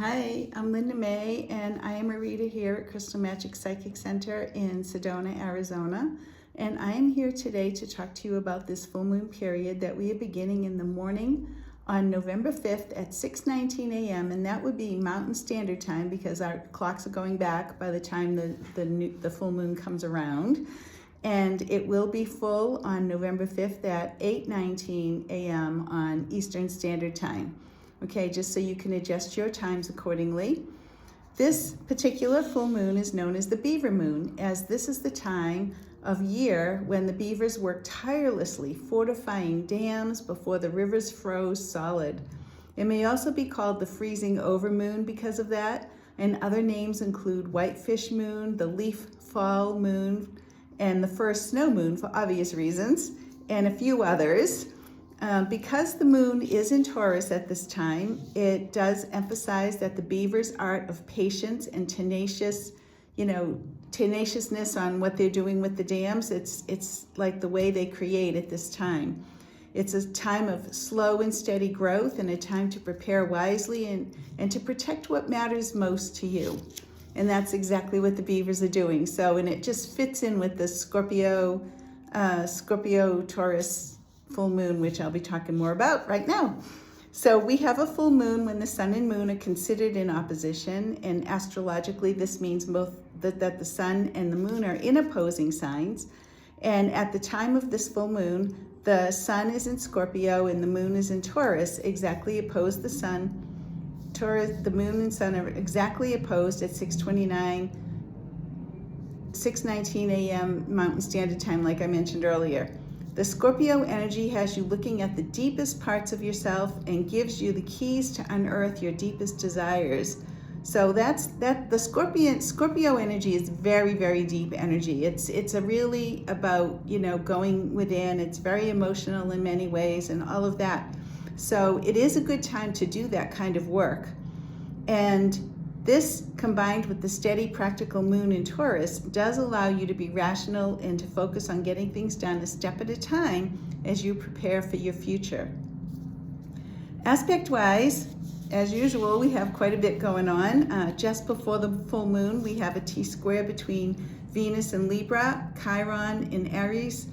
Hi, I'm Linda May, and I am a reader here at Crystal Magic Psychic Center in Sedona, Arizona. And I am here today to talk to you about this full moon period that we are beginning in the morning on November 5th at 6:19 a.m. And that would be Mountain Standard Time because our clocks are going back by the time the full moon comes around. And it will be full on November 5th at 8:19 a.m. on Eastern Standard Time. Okay, just so you can adjust your times accordingly. This particular full moon is known as the Beaver Moon, as this is the time of year when the beavers work tirelessly, fortifying dams before the rivers froze solid. It may also be called the freezing over moon because of that, and other names include Whitefish Moon, the leaf fall moon, and the first snow moon for obvious reasons, and a few others. Because the moon is in Taurus at this time, it does emphasize that the beavers' art of patience and tenaciousness on what they're doing with the dams. It's like the way they create at this time. It's a time of slow and steady growth and a time to prepare wisely and to protect what matters most to you. And that's exactly what the beavers are doing. And it just fits in with the Scorpio Taurus full moon, which I'll be talking more about right now. So we have a full moon when the sun and moon are considered in opposition, and astrologically this means both that the sun and the moon are in opposing signs. And at the time of this full moon, the sun is in Scorpio and the moon is in Taurus, exactly opposed. The moon and sun are exactly opposed at 6:19 a.m. Mountain Standard Time, like I mentioned earlier. The Scorpio energy has you looking at the deepest parts of yourself and gives you the keys to unearth your deepest desires. So the Scorpio energy is very, very deep energy. It's really about, going within. It's very emotional in many ways and all of that. So it is a good time to do that kind of work. And this, combined with the steady, practical moon in Taurus, does allow you to be rational and to focus on getting things done a step at a time as you prepare for your future. Aspect-wise, as usual, we have quite a bit going on. Just before the full moon, we have a T-square between Venus and Libra, Chiron in Aries,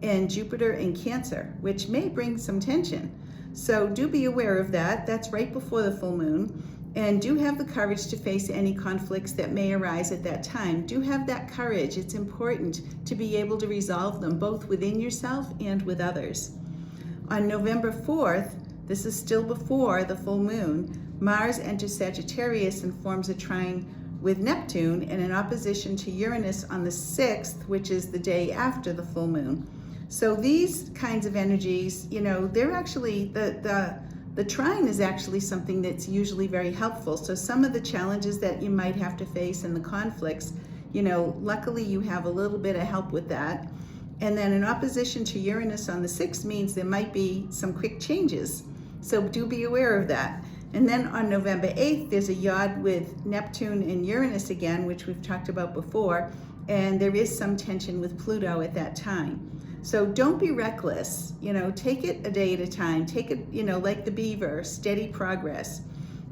and Jupiter in Cancer, which may bring some tension. So do be aware of that. That's right before the full moon. And do have the courage to face any conflicts that may arise at that time. Do have that courage. It's important to be able to resolve them both within yourself and with others. On November 4th, this is still before the full moon, Mars enters Sagittarius and forms a trine with Neptune and in opposition to Uranus on the 6th, which is the day after the full moon. So these kinds of energies, they're actually, the trine is actually something that's usually very helpful. So some of the challenges that you might have to face and the conflicts, luckily you have a little bit of help with that. And then in opposition to Uranus on the 6th means there might be some quick changes. So do be aware of that. And then on November 8th, there's a yod with Neptune and Uranus again, which we've talked about before. And there is some tension with Pluto at that time. So don't be reckless, take it a day at a time. Take it, like the beaver, steady progress.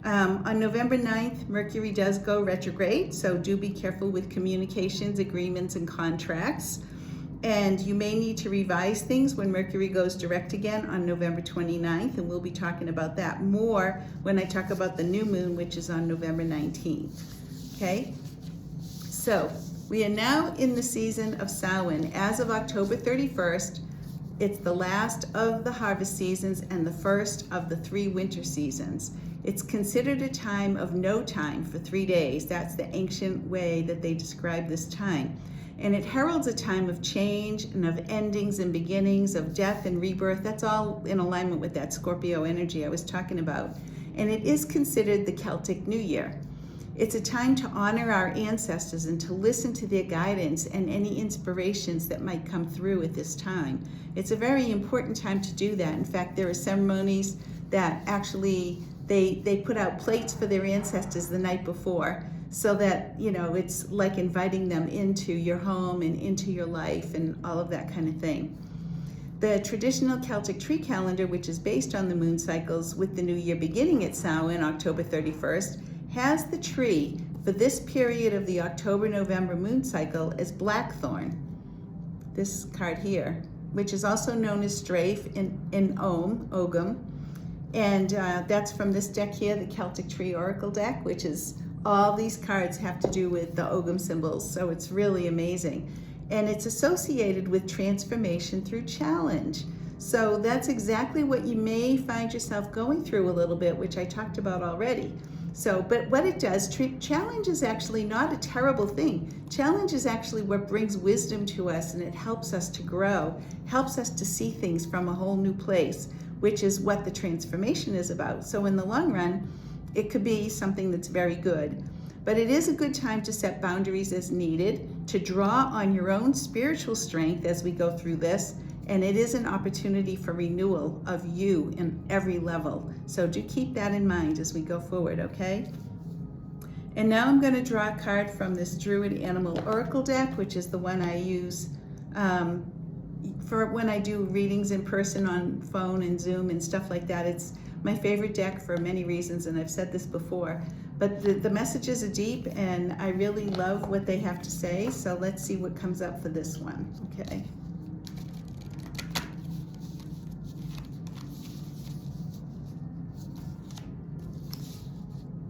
On November 9th, Mercury does go retrograde, so do be careful with communications, agreements, and contracts. And you may need to revise things when Mercury goes direct again on November 29th, and we'll be talking about that more when I talk about the new moon, which is on November 19th, okay? So we are now in the season of Samhain. As of October 31st, it's the last of the harvest seasons and the first of the 3 winter seasons. It's considered a time of no time for 3 days. That's the ancient way that they describe this time. And it heralds a time of change and of endings and beginnings, of death and rebirth. That's all in alignment with that Scorpio energy I was talking about. And it is considered the Celtic New Year. It's a time to honor our ancestors and to listen to their guidance and any inspirations that might come through at this time. It's a very important time to do that. In fact, there are ceremonies that actually they put out plates for their ancestors the night before, so that it's like inviting them into your home and into your life and all of that kind of thing. The traditional Celtic tree calendar, which is based on the moon cycles with the new year beginning at Samhain, October 31st, has the tree for this period of the October-November moon cycle as blackthorn. This card here, which is also known as strafe in Ogham. And that's from this deck here, the Celtic Tree Oracle deck, which is all these cards have to do with the Ogham symbols. So it's really amazing. And it's associated with transformation through challenge. So that's exactly what you may find yourself going through a little bit, which I talked about already. So, but what it does, challenge is actually not a terrible thing. Challenge is actually what brings wisdom to us, and it helps us to grow, helps us to see things from a whole new place, which is what the transformation is about. So in the long run, it could be something that's very good. But it is a good time to set boundaries as needed, to draw on your own spiritual strength as we go through this, and it is an opportunity for renewal of you in every level. So do keep that in mind as we go forward, okay? And now I'm going to draw a card from this Druid Animal Oracle deck, which is the one I use for when I do readings in person on phone and Zoom and stuff like that. It's my favorite deck for many reasons, and I've said this before. But the messages are deep, and I really love what they have to say. So let's see what comes up for this one, okay?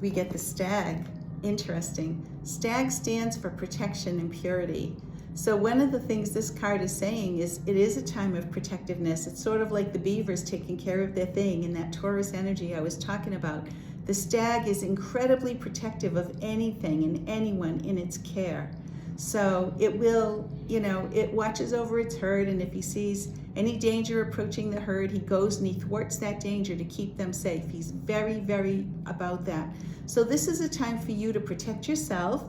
We get the stag. Interesting. Stag stands for protection and purity. So one of the things this card is saying is it is a time of protectiveness. It's sort of like the beavers taking care of their thing, and that Taurus energy I was talking about. The stag is incredibly protective of anything and anyone in its care. So it will, it watches over its herd, and if he sees any danger approaching the herd, he goes and he thwarts that danger to keep them safe. He's very, very about that. So this is a time for you to protect yourself.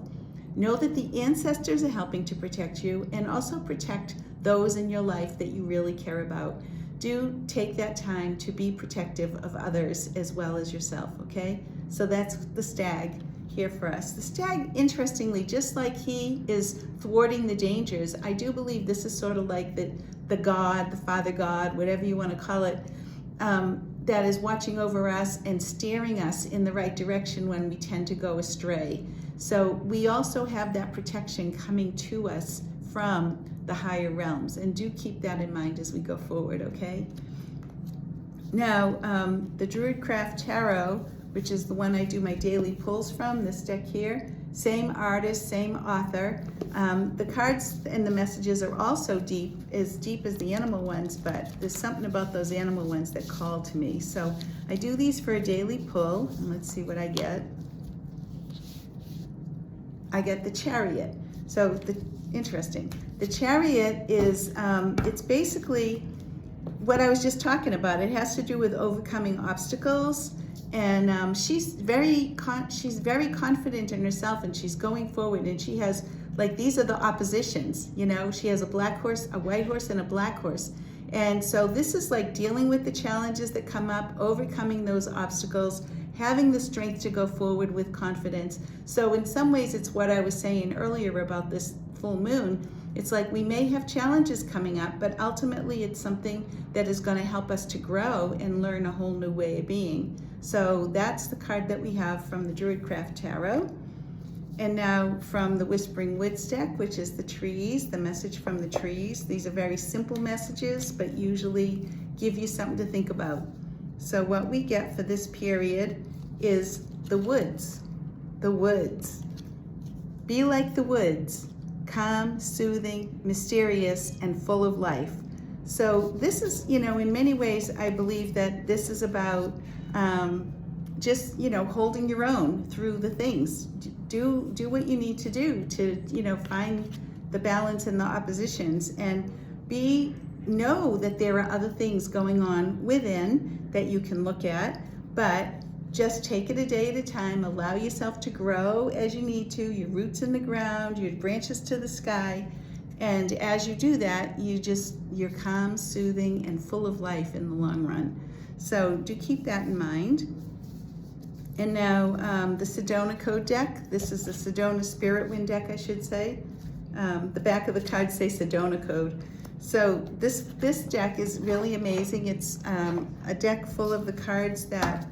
Know that the ancestors are helping to protect you, and also protect those in your life that you really care about. Do take that time to be protective of others as well as yourself, okay? So that's the stag here for us. The stag, interestingly, just like he is thwarting the dangers, I do believe this is sort of like the God, the Father God, whatever you want to call it, that is watching over us and steering us in the right direction when we tend to go astray. So we also have that protection coming to us from the higher realms, and do keep that in mind as we go forward, okay? Now, the Druidcraft Tarot, which is the one I do my daily pulls from, this deck here, same artist, same author. The cards and the messages are also deep as the animal ones, but there's something about those animal ones that call to me. So I do these for a daily pull, and let's see what I get. I get the Chariot. So interesting. The Chariot is, it's basically what I was just talking about. It has to do with overcoming obstacles, and she's very confident in herself, and she's going forward, and she has, like, these are the oppositions, she has a black horse, a white horse, and a black horse. And so this is like dealing with the challenges that come up, overcoming those obstacles, having the strength to go forward with confidence. So in some ways, it's what I was saying earlier about this full moon. It's like we may have challenges coming up, but ultimately it's something that is going to help us to grow and learn a whole new way of being. So that's the card that we have from the Druidcraft Tarot. And now from the Whispering Woods deck, which is the trees, the message from the trees. These are very simple messages, but usually give you something to think about. So what we get for this period is the woods. The woods. Be like the woods. Calm, soothing, mysterious, and full of life. So this is, in many ways, I believe that this is about just, holding your own through the things. Do what you need to do to, find the balance in the oppositions, and know that there are other things going on within that you can look at, but just take it a day at a time. Allow yourself to grow as you need to, your roots in the ground, your branches to the sky. And as you do that, you're calm, soothing, and full of life in the long run. So do keep that in mind. And now the Sedona Code deck. This is the Sedona Spirit Wind deck, I should say. The back of the cards say Sedona Code. So this deck is really amazing. It's a deck full of the cards that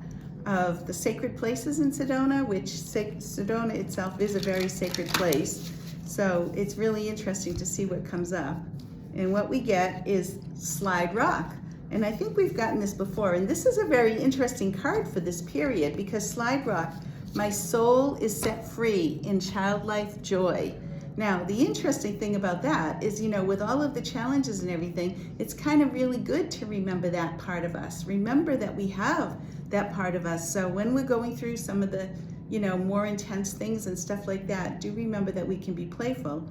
of the sacred places in Sedona, which Sedona itself is a very sacred place. So it's really interesting to see what comes up. And what we get is Slide Rock. And I think we've gotten this before. And this is a very interesting card for this period because Slide Rock, my soul is set free in childlike joy. Now, the interesting thing about that is, you know, with all of the challenges and everything, it's kind of really good to remember that part of us. Remember that we have that part of us. So when we're going through some of the, you know, more intense things and stuff like that, do remember that we can be playful.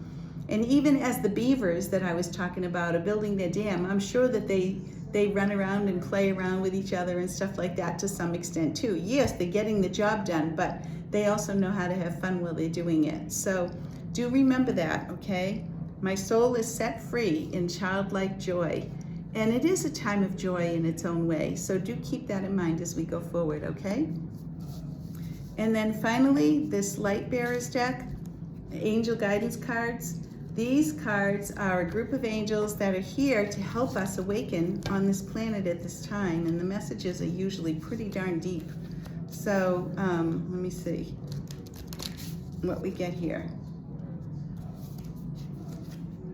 And even as the beavers that I was talking about are building their dam, I'm sure that they run around and play around with each other and stuff like that to some extent too. Yes, they're getting the job done, but they also know how to have fun while they're doing it. So do remember that, okay? My soul is set free in childlike joy. And it is a time of joy in its own way. So do keep that in mind as we go forward, okay? And then finally, this Light Bearers deck, Angel Guidance cards. These cards are a group of angels that are here to help us awaken on this planet at this time. And the messages are usually pretty darn deep. So let me see what we get here.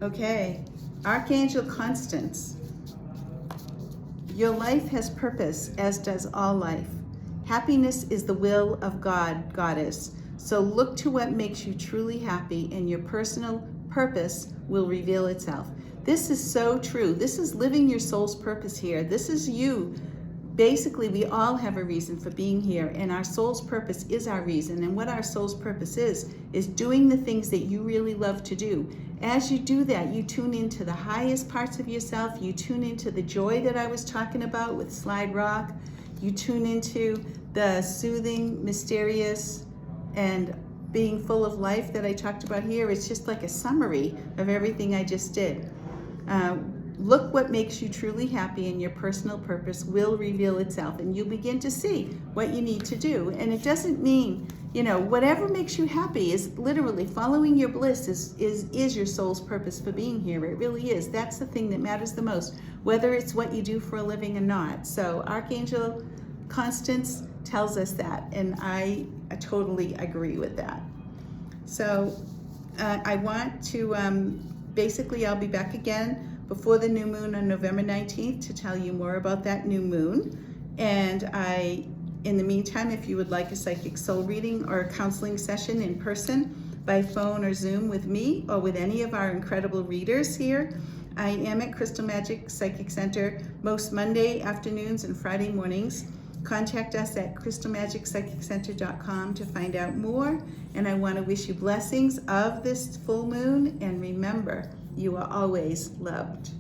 Okay, Archangel Constance. Your life has purpose, as does all life. Happiness is the will of God, Goddess. So look to what makes you truly happy, and your personal purpose will reveal itself. This is so true. This is living your soul's purpose here. This is you. Basically, we all have a reason for being here, and our soul's purpose is our reason. And what our soul's purpose is doing the things that you really love to do. As you do that, you tune into the highest parts of yourself. You tune into the joy that I was talking about with Slide Rock. You tune into the soothing, mysterious, and being full of life that I talked about here. It's just like a summary of everything I just did. Look what makes you truly happy, and your personal purpose will reveal itself, and you'll begin to see what you need to do. And it doesn't mean, you know, whatever makes you happy is literally following your bliss is your soul's purpose for being here. It really is. That's the thing that matters the most, whether it's what you do for a living or not. So Archangel Constance tells us that, and I totally agree with that. So I want to, basically I'll be back again before the new moon on November 19th to tell you more about that new moon. And in the meantime, if you would like a psychic soul reading or a counseling session in person, by phone or Zoom with me or with any of our incredible readers here, I am at Crystal Magic Psychic Center most Monday afternoons and Friday mornings. Contact us at crystalmagicpsychiccenter.com to find out more. And I want to wish you blessings of this full moon. And remember, you are always loved.